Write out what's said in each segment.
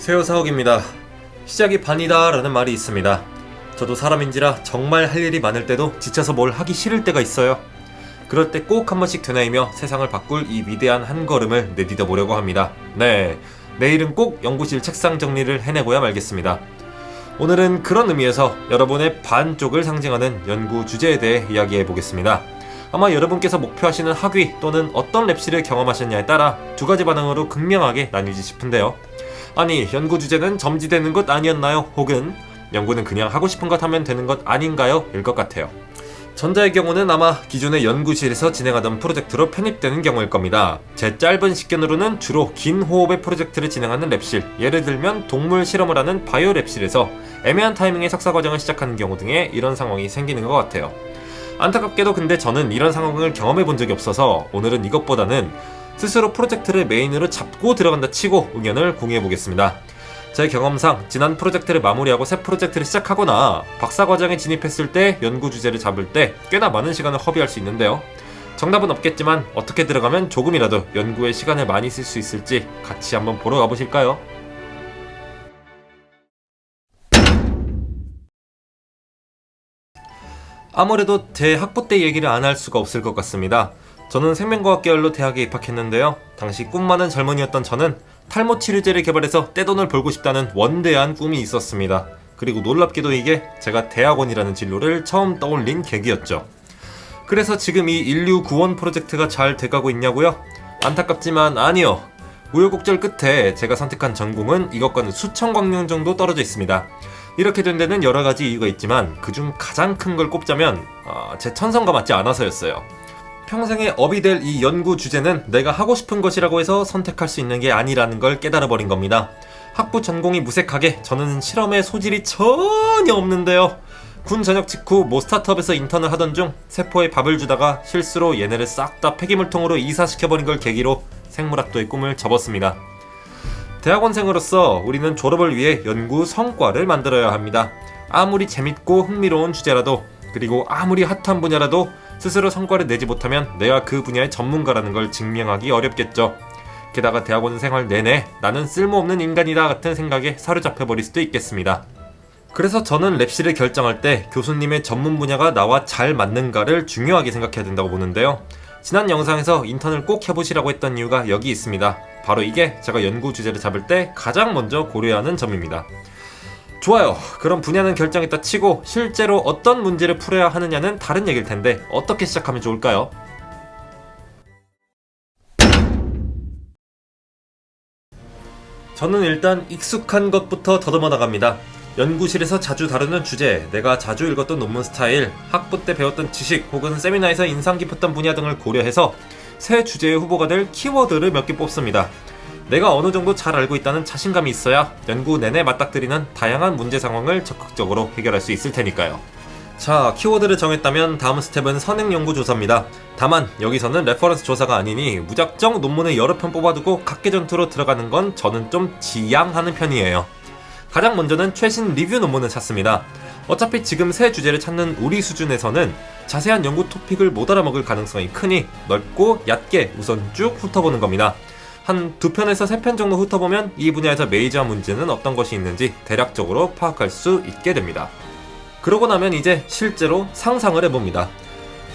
세요사옥입니다. 시작이 반이다 라는 말이 있습니다. 저도 사람인지라 정말 할 일이 많을 때도 지쳐서 뭘 하기 싫을 때가 있어요. 그럴 때 꼭 한 번씩 되뇌이며 세상을 바꿀 이 위대한 한 걸음을 내디뎌 보려고 합니다. 네, 내일은 꼭 연구실 책상 정리를 해내고야 말겠습니다. 오늘은 그런 의미에서 여러분의 반쪽을 상징하는 연구 주제에 대해 이야기해 보겠습니다. 아마 여러분께서 목표하시는 학위 또는 어떤 랩실을 경험하셨냐에 따라 두 가지 반응으로 극명하게 나뉘지 싶은데요. 아니, 연구 주제는 점지되는 것 아니었나요? 혹은 연구는 그냥 하고 싶은 것 하면 되는 것 아닌가요? 일 것 같아요. 전자의 경우는 아마 기존의 연구실에서 진행하던 프로젝트로 편입되는 경우일 겁니다. 제 짧은 식견으로는 주로 긴 호흡의 프로젝트를 진행하는 랩실, 예를 들면 동물 실험을 하는 바이오 랩실에서 애매한 타이밍에 석사 과정을 시작하는 경우 등의 이런 상황이 생기는 것 같아요. 안타깝게도 근데 저는 이런 상황을 경험해 본 적이 없어서 오늘은 이것보다는 스스로 프로젝트를 메인으로 잡고 들어간다 치고 의견을 공유해 보겠습니다. 제 경험상 지난 프로젝트를 마무리하고 새 프로젝트를 시작하거나 박사과정에 진입했을 때 연구 주제를 잡을 때 꽤나 많은 시간을 허비할 수 있는데요. 정답은 없겠지만 어떻게 들어가면 조금이라도 연구에 시간을 많이 쓸 수 있을지 같이 한번 보러 가보실까요? 아무래도 제 학부 때 얘기를 안 할 수가 없을 것 같습니다. 저는 생명과학 계열로 대학에 입학했는데요. 당시 꿈 많은 젊은이였던 저는 탈모 치료제를 개발해서 떼돈을 벌고 싶다는 원대한 꿈이 있었습니다. 그리고 놀랍게도 이게 제가 대학원이라는 진로를 처음 떠올린 계기였죠. 그래서 지금 이 인류 구원 프로젝트가 잘 돼가고 있냐고요? 안타깝지만 아니요. 우여곡절 끝에 제가 선택한 전공은 이것과는 수천 광년 정도 떨어져 있습니다. 이렇게 된 데는 여러 가지 이유가 있지만 그중 가장 큰 걸 꼽자면 제 천성과 맞지 않아서였어요. 평생의 업이 될 이 연구 주제는 내가 하고 싶은 것이라고 해서 선택할 수 있는 게 아니라는 걸 깨달아버린 겁니다. 학부 전공이 무색하게 저는 실험에 소질이 전혀 없는데요. 군 전역 직후 모 스타트업에서 인턴을 하던 중 세포에 밥을 주다가 실수로 얘네를 싹 다 폐기물통으로 이사시켜버린 걸 계기로 생물학도의 꿈을 접었습니다. 대학원생으로서 우리는 졸업을 위해 연구 성과를 만들어야 합니다. 아무리 재밌고 흥미로운 주제라도, 그리고 아무리 핫한 분야라도 스스로 성과를 내지 못하면 내가 그 분야의 전문가라는 걸 증명하기 어렵겠죠. 게다가 대학원 생활 내내 나는 쓸모없는 인간이다 같은 생각에 사로잡혀버릴 수도 있겠습니다. 그래서 저는 랩실을 결정할 때 교수님의 전문 분야가 나와 잘 맞는가를 중요하게 생각해야 된다고 보는데요. 지난 영상에서 인턴을 꼭 해보시라고 했던 이유가 여기 있습니다. 바로 이게 제가 연구 주제를 잡을 때 가장 먼저 고려해야 하는 점입니다. 좋아요. 그럼 분야는 결정했다 치고 실제로 어떤 문제를 풀어야 하느냐는 다른 얘기일 텐데 어떻게 시작하면 좋을까요? 저는 일단 익숙한 것부터 더듬어 나갑니다. 연구실에서 자주 다루는 주제, 내가 자주 읽었던 논문 스타일, 학부 때 배웠던 지식 혹은 세미나에서 인상 깊었던 분야 등을 고려해서 새 주제의 후보가 될 키워드를 몇 개 뽑습니다. 내가 어느 정도 잘 알고 있다는 자신감이 있어야 연구 내내 맞닥뜨리는 다양한 문제 상황을 적극적으로 해결할 수 있을 테니까요. 자, 키워드를 정했다면 다음 스텝은 선행 연구 조사입니다. 다만 여기서는 레퍼런스 조사가 아니니 무작정 논문을 여러 편 뽑아두고 각계전투로 들어가는 건 저는 좀 지양하는 편이에요. 가장 먼저는 최신 리뷰 논문을 찾습니다. 어차피 지금 새 주제를 찾는 우리 수준에서는 자세한 연구 토픽을 못 알아먹을 가능성이 크니 넓고 얕게 우선 쭉 훑어보는 겁니다. 한 2편에서 3편 정도 훑어보면 이 분야에서 메이저한 문제는 어떤 것이 있는지 대략적으로 파악할 수 있게 됩니다. 그러고 나면 이제 실제로 상상을 해봅니다.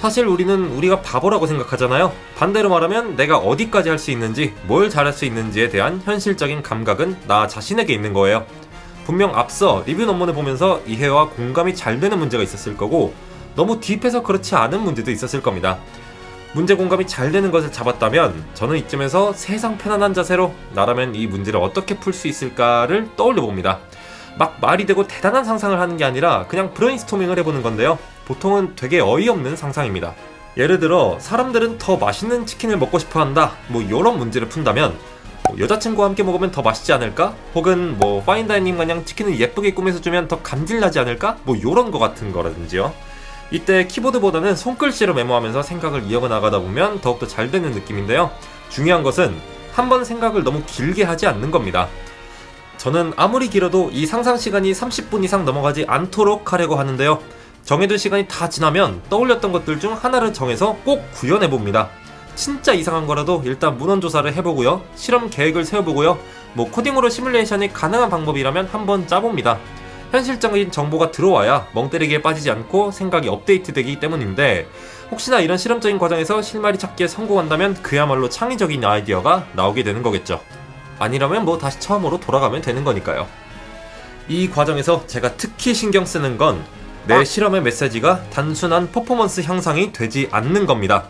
사실 우리가 바보라고 생각하잖아요. 반대로 말하면 내가 어디까지 할 수 있는지, 뭘 잘할 수 있는지에 대한 현실적인 감각은 나 자신에게 있는 거예요. 분명 앞서 리뷰 논문을 보면서 이해와 공감이 잘 되는 문제가 있었을 거고 너무 딥해서 그렇지 않은 문제도 있었을 겁니다. 문제 공감이 잘 되는 것을 잡았다면 저는 이쯤에서 세상 편안한 자세로 나라면 이 문제를 어떻게 풀 수 있을까를 떠올려 봅니다. 막 말이 되고 대단한 상상을 하는 게 아니라 그냥 브레인스토밍을 해보는 건데요. 보통은 되게 어이없는 상상입니다. 예를 들어 사람들은 더 맛있는 치킨을 먹고 싶어 한다, 뭐 이런 문제를 푼다면 여자친구와 함께 먹으면 더 맛있지 않을까? 혹은 파인다이닝 마냥 치킨을 예쁘게 꾸며서 주면 더 감질나지 않을까? 요런 거 같은 거라든지요. 이때 키보드보다는 손글씨로 메모하면서 생각을 이어가 나가다 보면 더욱더 잘 되는 느낌인데요. 중요한 것은 한번 생각을 너무 길게 하지 않는 겁니다. 저는 아무리 길어도 이 상상 시간이 30분 이상 넘어가지 않도록 하려고 하는데요. 정해둔 시간이 다 지나면 떠올렸던 것들 중 하나를 정해서 꼭 구현해봅니다. 진짜 이상한 거라도 일단 문헌조사를 해보고요. 실험 계획을 세워보고요. 뭐 코딩으로 시뮬레이션이 가능한 방법이라면 한번 짜봅니다. 현실적인 정보가 들어와야 멍때리기에 빠지지 않고 생각이 업데이트되기 때문인데, 혹시나 이런 실험적인 과정에서 실마리 찾기에 성공한다면 그야말로 창의적인 아이디어가 나오게 되는 거겠죠. 아니라면 뭐 다시 처음으로 돌아가면 되는 거니까요. 이 과정에서 제가 특히 신경 쓰는 건 내 실험의 메시지가 단순한 퍼포먼스 향상이 되지 않는 겁니다.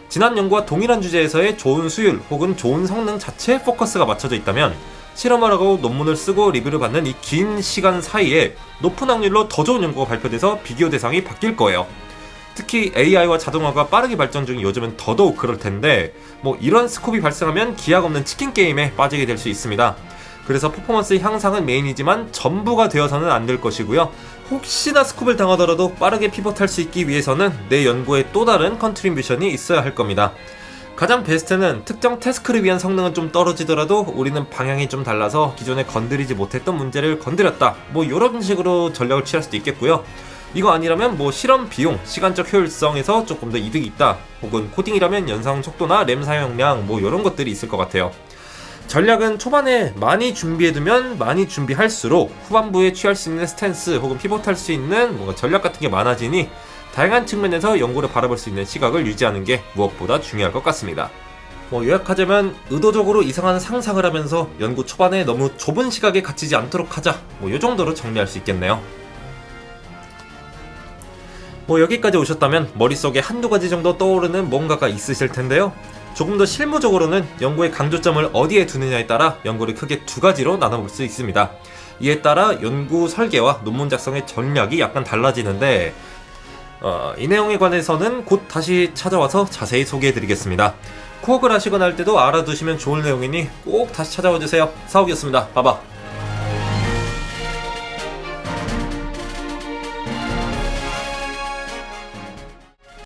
지난 연구와 동일한 주제에서의 좋은 수율 혹은 좋은 성능 자체에 포커스가 맞춰져 있다면 실험을 하고 논문을 쓰고 리뷰를 받는 이 긴 시간 사이에 높은 확률로 더 좋은 연구가 발표돼서 비교 대상이 바뀔 거예요. 특히 AI와 자동화가 빠르게 발전 중인 요즘은 더더욱 그럴 텐데, 뭐 이런 스콥이 발생하면 기약 없는 치킨 게임에 빠지게 될 수 있습니다. 그래서 퍼포먼스 향상은 메인이지만 전부가 되어서는 안 될 것이고요. 혹시나 스콥을 당하더라도 빠르게 피벗할 수 있기 위해서는 내 연구에 또 다른 컨트리뷰션이 있어야 할 겁니다. 가장 베스트는 특정 태스크를 위한 성능은 좀 떨어지더라도 우리는 방향이 좀 달라서 기존에 건드리지 못했던 문제를 건드렸다, 뭐 이런 식으로 전략을 취할 수도 있겠고요. 이거 아니라면 뭐 실험 비용, 시간적 효율성에서 조금 더 이득이 있다, 혹은 코딩이라면 연상 속도나 램 사용량 뭐 이런 것들이 있을 것 같아요. 전략은 초반에 많이 준비해두면 많이 준비할수록 후반부에 취할 수 있는 스탠스 혹은 피벗할 수 있는 뭔가 전략 같은 게 많아지니 다양한 측면에서 연구를 바라볼 수 있는 시각을 유지하는 게 무엇보다 중요할 것 같습니다. 뭐 요약하자면 의도적으로 이상한 상상을 하면서 연구 초반에 너무 좁은 시각에 갇히지 않도록 하자, 뭐 요 정도로 정리할 수 있겠네요. 뭐 여기까지 오셨다면 머릿속에 한두 가지 정도 떠오르는 뭔가가 있으실 텐데요. 조금 더 실무적으로는 연구의 강조점을 어디에 두느냐에 따라 연구를 크게 두 가지로 나눠볼 수 있습니다. 이에 따라 연구 설계와 논문 작성의 전략이 약간 달라지는데, 이 내용에 관해서는 곧 다시 찾아와서 자세히 소개해드리겠습니다. 코어를 하시거나 할 때도 알아두시면 좋을 내용이니 꼭 다시 찾아와주세요. 사옥이었습니다. 봐봐.